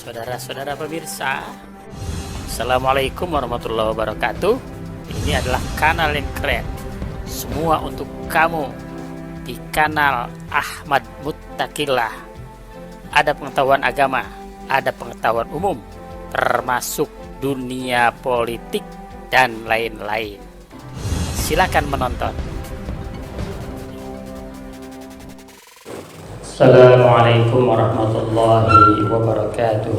Saudara-saudara pemirsa, Assalamualaikum warahmatullahi wabarakatuh. Ini adalah kanal yang keren, semua untuk kamu di kanal Ahmad Muttaqillah. Ada pengetahuan agama, ada pengetahuan umum, termasuk dunia politik dan lain-lain. Silakan menonton. Assalamualaikum warahmatullahi wabarakatuh.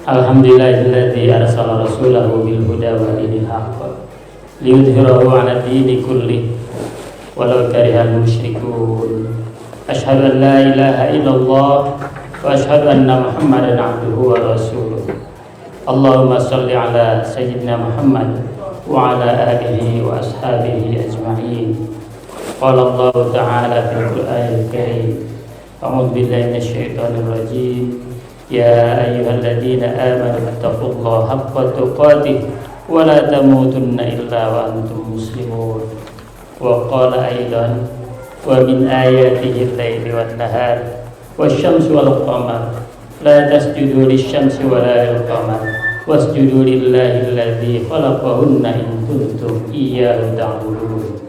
Alhamdulillahilladzi arsala rasulahu bil huda wa dinil haqq liyudhhirahu 'ala dini kullih walau karihal musyrikun. Asyhadu an la ilaha illallah wa asyhadu anna Muhammadan 'abduhu wa rasuluh. Allahumma shalli 'ala sayyidina Muhammad wa 'ala alihi wa ashabihi ajma'in. Qala Allah Ta'ala fil Qur'anil Karim, a'udzu billahi minasyaitonir rajim. Ya ayyuhalladzina amanu taqullaha haqqa tuqatih wa la tamutunna illa wa antum muslimun. Wa qala aidan, wa min ayatihi al-laili wan nahar wasyamsu wal qamar la tasjudu lisyamsi wa la lil-qamar wasjudu lillahi alladzi khalaqahunna in kuntum iyyahu ta'budun.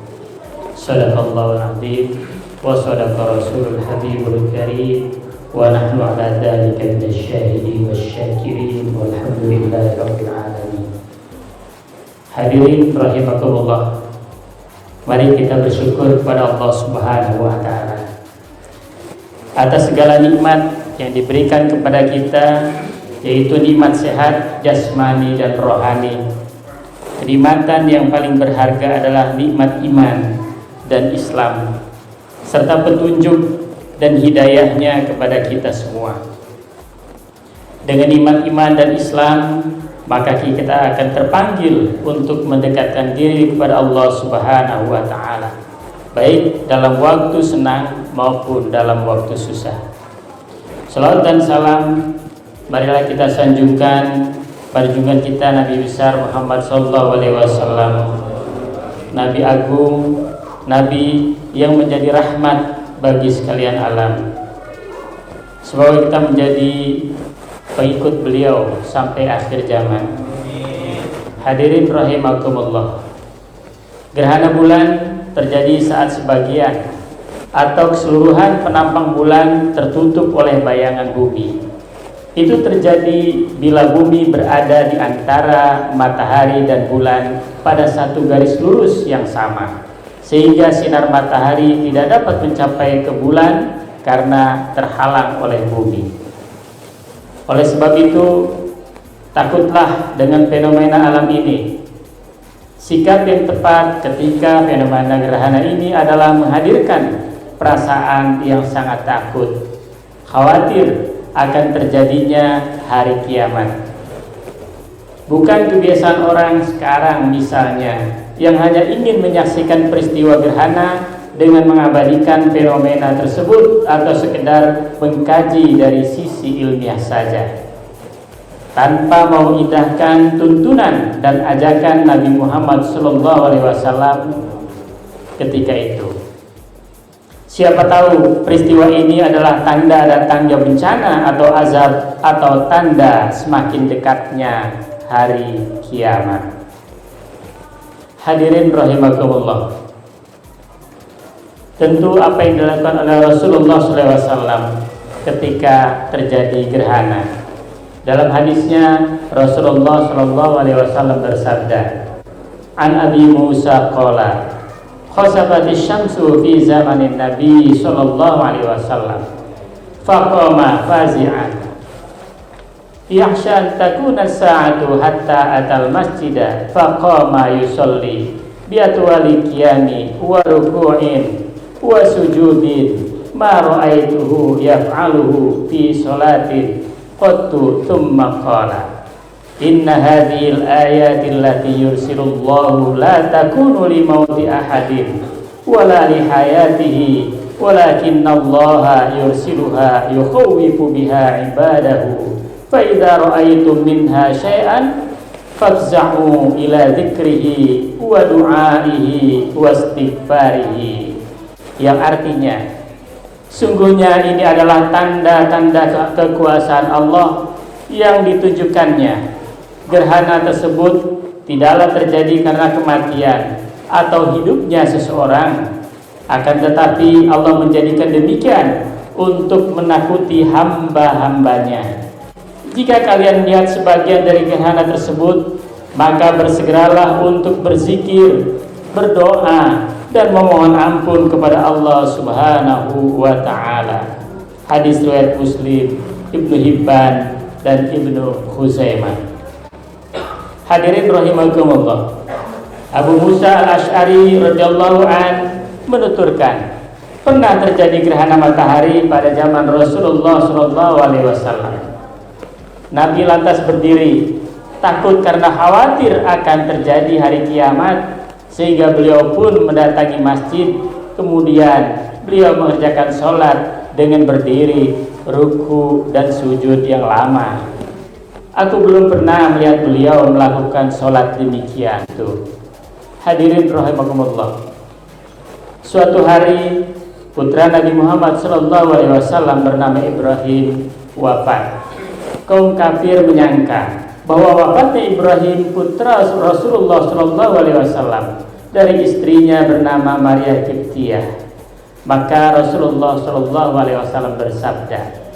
Sadaqallahul azim wa sadaqa rasulul habibul karim wa nahnu ala dzalika minasyahidin wasyakirin walhamdulillahi rabbil alamin. Hadirin rahimakumullah, mari kita bersyukur kepada Allah Subhanahu wa taala atas segala nikmat yang diberikan kepada kita, yaitu nikmat sehat jasmani dan rohani. Kenikmatan yang paling berharga adalah nikmat iman dan Islam, serta petunjuk dan hidayahnya kepada kita semua. Dengan iman dan Islam, maka kita akan terpanggil untuk mendekatkan diri kepada Allah Subhanahu wa ta'ala, baik dalam waktu senang maupun dalam waktu susah. Salawat dan salam marilah kita sanjungkan pada junjungan kita Nabi besar Muhammad sallallahu alaihi wasallam, Nabi agung, Nabi yang menjadi rahmat bagi sekalian alam. Semoga kita menjadi pengikut beliau sampai akhir zaman. Hadirin rahimakumullah, gerhana bulan terjadi saat sebagian atau keseluruhan penampang bulan tertutup oleh bayangan bumi. Itu terjadi bila bumi berada di antara matahari dan bulan pada satu garis lurus yang sama, sehingga sinar matahari tidak dapat mencapai ke bulan karena terhalang oleh bumi. Oleh sebab itu, takutlah dengan fenomena alam ini. Sikap yang tepat ketika fenomena gerhana ini adalah menghadirkan perasaan yang sangat takut, khawatir akan terjadinya hari kiamat. Bukan kebiasaan orang sekarang misalnya yang hanya ingin menyaksikan peristiwa gerhana dengan mengabadikan fenomena tersebut atau sekedar mengkaji dari sisi ilmiah saja, tanpa mau mengindahkan tuntunan dan ajakan Nabi Muhammad SAW ketika itu. Siapa tahu peristiwa ini adalah tanda datangnya bencana atau azab, atau tanda semakin dekatnya hari kiamat. Hadirin rahimakumullah, tentu apa yang dilakukan oleh Rasulullah SAW ketika terjadi gerhana. Dalam hadisnya Rasulullah SAW bersabda, An Abi Musa qala khasafatis syamsu fi zamanin Nabi sallallahu alaihi wasallam faqama fazi'an yakhsha an takuna sa'atu hatta atal masjida faqama yusalli bi atwali qiyami wa ruku'in wa sujudin ma ra'aituhu yaf'aluhu fi salatin qattu thumma qala Inna hadhil ayati allati yursilullahu la takunu li mauti ahadin wala li hayatihi walakinna allaha yursiluha yukhawwifu biha ibadahu fa idza ra'aytum minha syai'an fafza'u ila dzikrihi wa du'aihi wa istighfarihi, yang artinya Sungguhnya ini adalah tanda-tanda kekuasaan Allah yang ditunjukkannya. Gerhana tersebut tidaklah terjadi karena kematian atau hidupnya seseorang, akan tetapi Allah menjadikan demikian untuk menakuti hamba-hambanya. Jika kalian lihat sebagian dari gerhana tersebut, maka bersegeralah untuk berzikir, berdoa, dan memohon ampun kepada Allah Subhanahu wa Ta'ala. Hadis riwayat Muslim, Ibnu Hibban, dan Ibnu Khuzaimah. Hadirin rahimakumullah, Abu Musa al-Ash'ari radhiyallahu an menuturkan, pernah terjadi gerhana matahari pada zaman Rasulullah SAW. Nabi lantas berdiri, takut karena khawatir akan terjadi hari kiamat, sehingga beliau pun mendatangi masjid. Kemudian beliau mengerjakan sholat dengan berdiri, ruku, dan sujud yang lama. Aku belum pernah melihat beliau melakukan sholat demikian tuh. Hadirin rahimakumullah, suatu hari putra Nabi Muhammad SAW bernama Ibrahim wafat. Kaum kafir menyangka bahwa wafatnya Ibrahim putra Rasulullah SAW dari istrinya bernama Maria Kiptiyah. Maka Rasulullah SAW bersabda,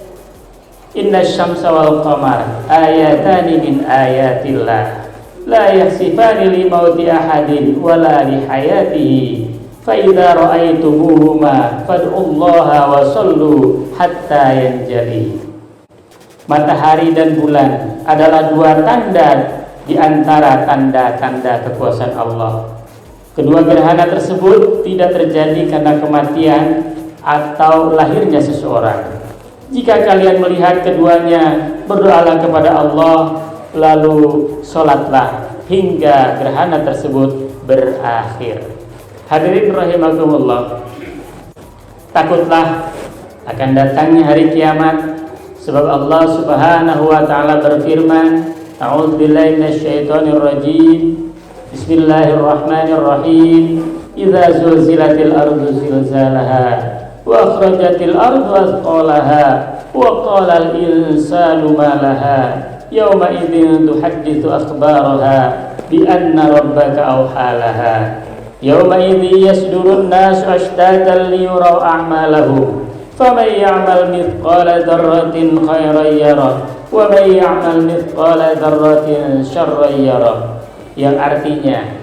Inna syamsa wal qamar ayatani min ayatillah la yakhsifani li mauti ahadin wala li hayatihi fa idza ra'aitumuhuma fad'ullaha wa sallu hatta yanjali. Matahari dan bulan adalah dua tanda di antara tanda-tanda kekuasaan Allah. Kedua gerhana tersebut tidak terjadi karena kematian atau lahirnya seseorang. Jika kalian melihat keduanya, berdoalah kepada Allah, lalu sholatlah hingga gerhana tersebut berakhir. Hadirin rahimakumullah, takutlah akan datangnya hari kiamat, sebab Allah Subhanahu wa Ta'ala berfirman, A'udzubillahi minasyaitonir rajim, Bismillahirrahmanirrahim, Idza zulzilatil ardu zilzalaha wa akhrajatil ardu athqalaha wa qala al insanu ma laha yawma idzin tuhadditsu akhbaraha bi anna rabbaka awhalaha yawma idzi yasdurun nasu ashtatan liyuraw a'malahum faman ya'mal mithqala dzarratin khairan yarah wa man ya'mal mithqala dzarratin syarran yarah, yang artinya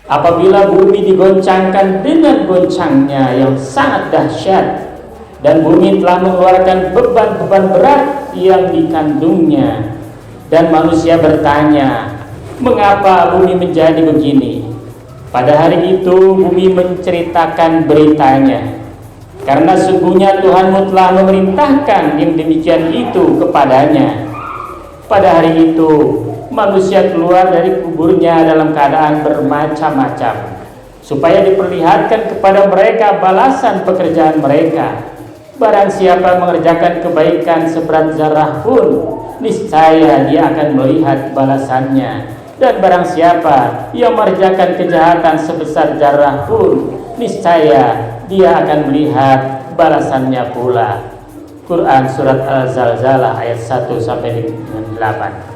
apabila bumi digoncangkan dengan goncangnya yang sangat dahsyat dan bumi telah mengeluarkan beban-beban berat yang dikandungnya, dan manusia bertanya, mengapa bumi menjadi begini? Pada hari itu bumi menceritakan beritanya, karena sungguhnya Tuhanmu telah memerintahkan yang demikian itu kepadanya. Pada hari itu manusia keluar dari kuburnya dalam keadaan bermacam-macam, supaya diperlihatkan kepada mereka balasan pekerjaan mereka. Barang siapa mengerjakan kebaikan seberat zarah pun, niscaya dia akan melihat balasannya. Dan barang siapa yang mengerjakan kejahatan sebesar zarah pun, niscaya dia akan melihat balasannya pula. Quran Surat Al-Zalzalah ayat 1-8.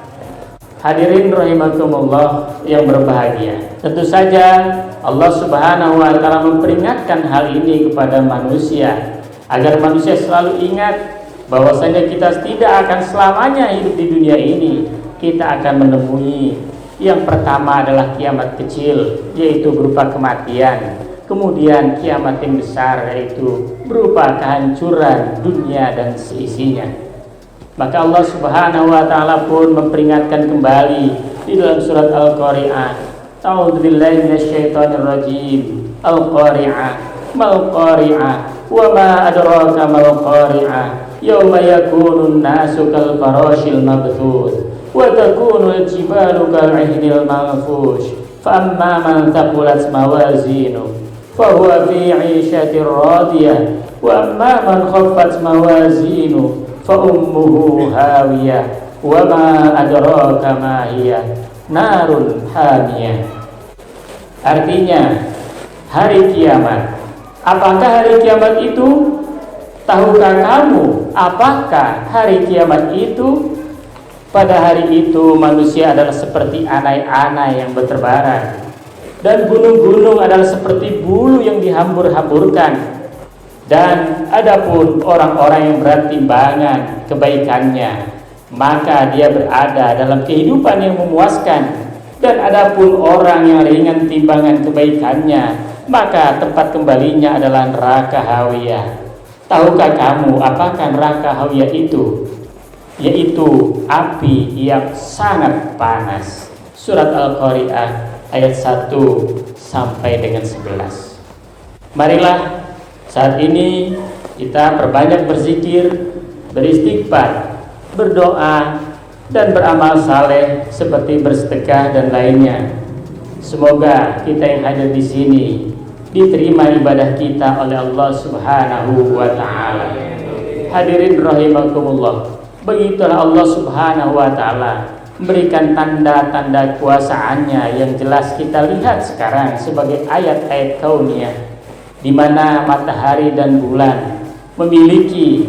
Hadirin rahimakumullah yang berbahagia, tentu saja Allah Subhanahu wa Ta'ala memperingatkan hal ini kepada manusia, agar manusia selalu ingat bahwasanya kita tidak akan selamanya hidup di dunia ini. Kita akan menemui yang pertama adalah kiamat kecil, yaitu berupa kematian. Kemudian kiamat yang besar, yaitu berupa kehancuran dunia dan seisinya. Maka Allah Subhanahu wa Ta'ala pun memperingatkan kembali di dalam surat Al-Qari'ah, A'udzubillahi minasyaitonir rajim, Al-Qari'ah, mal Qari'ah, wa ma adraka mal Qari'ah, yauma yakunun nasu kal farashil mabthus, wa takunul jibalu kal 'ihnil manfush, fa amma man thaqulat mawazinu fa huwa fi 'ishatir radiyah, wa amma man khaffat mawazinu fa ummuhu hawiyah wa ma adraka ma hiya narun hamiyah. Artinya hari kiamat. Apakah hari kiamat itu? Tahukah kamu apakah hari kiamat itu? Pada hari itu manusia adalah seperti anai-anai yang berterbaran, dan gunung-gunung adalah seperti bulu yang dihambur-hamburkan. Dan adapun orang-orang yang berat timbangan kebaikannya, maka dia berada dalam kehidupan yang memuaskan. Dan adapun orang yang ringan timbangan kebaikannya, maka tempat kembalinya adalah neraka hawiyah. Tahukah kamu apakah neraka hawiyah itu? Yaitu api yang sangat panas. Surat Al-Qari'ah ayat 1 sampai dengan 11. Marilah saat ini kita perbanyak berzikir, beristighfar, berdoa, dan beramal saleh seperti bersedekah dan lainnya. Semoga kita yang hadir di sini diterima ibadah kita oleh Allah Subhanahu wa taala. Hadirin rahimakumullah, begitulah Allah Subhanahu wa taala memberikan tanda-tanda kuasaannya yang jelas kita lihat sekarang sebagai ayat-ayat kauniyah, di mana matahari dan bulan memiliki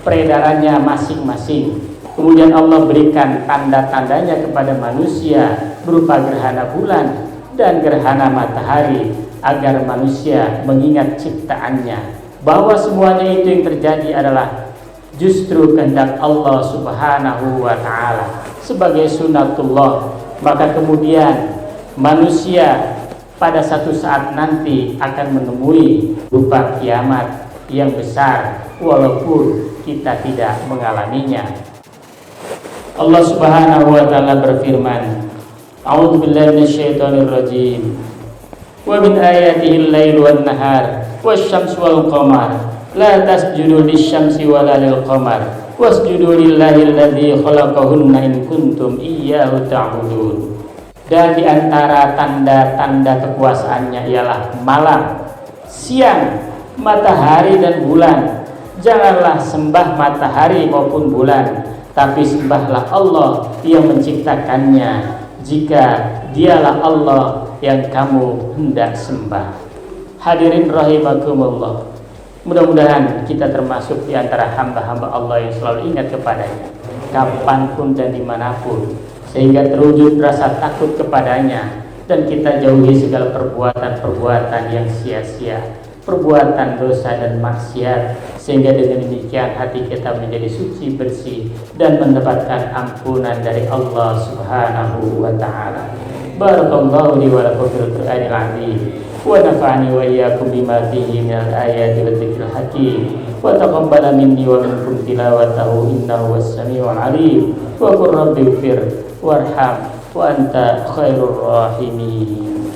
peredarannya masing-masing. Kemudian Allah berikan tanda-tandanya kepada manusia berupa gerhana bulan dan gerhana matahari, agar manusia mengingat ciptaannya, bahwa semuanya itu yang terjadi adalah justru kehendak Allah Subhanahu wa taala sebagai sunatullah. Maka kemudian manusia pada satu saat nanti akan menemui rupa kiamat yang besar, walaupun kita tidak mengalaminya. Allah Subhanahu wa taala berfirman, A'udzu billahi minasyaitonir rajim. Wa min ayatihi al-lailu wan-nahar wasyamsu wal-qamar la tasjudu lisyamsi wala lil-qamar wasjudu lillahi alladzi khalaqahunna in kuntum iyyahu ta'budun. Dan di antara tanda-tanda kekuasaannya ialah malam, siang, matahari dan bulan. Janganlah sembah matahari maupun bulan, tapi sembahlah Allah yang menciptakannya, jika dialah Allah yang kamu hendak sembah. Hadirin rahimakumullah, mudah-mudahan kita termasuk di antara hamba-hamba Allah yang selalu ingat kepadanya kapanpun dan dimanapun, sehingga terwujud rasa takut kepadanya, dan kita jauhi segala perbuatan-perbuatan yang sia-sia, perbuatan dosa dan maksiat, sehingga dengan demikian hati kita menjadi suci, bersih, dan mendapatkan ampunan dari Allah Subhanahu wa ta'ala. Barakallahu li wa lakum fil Qur'anil azim, wa nafa'ani wa iyyakum bima fihi minal ayati wa dzikril hakim, wa taqabbala minni wa minkum tilawatahu innahu was-sami'ul 'alim, wa qur rabbighfir warham wa anta khairur rahimin.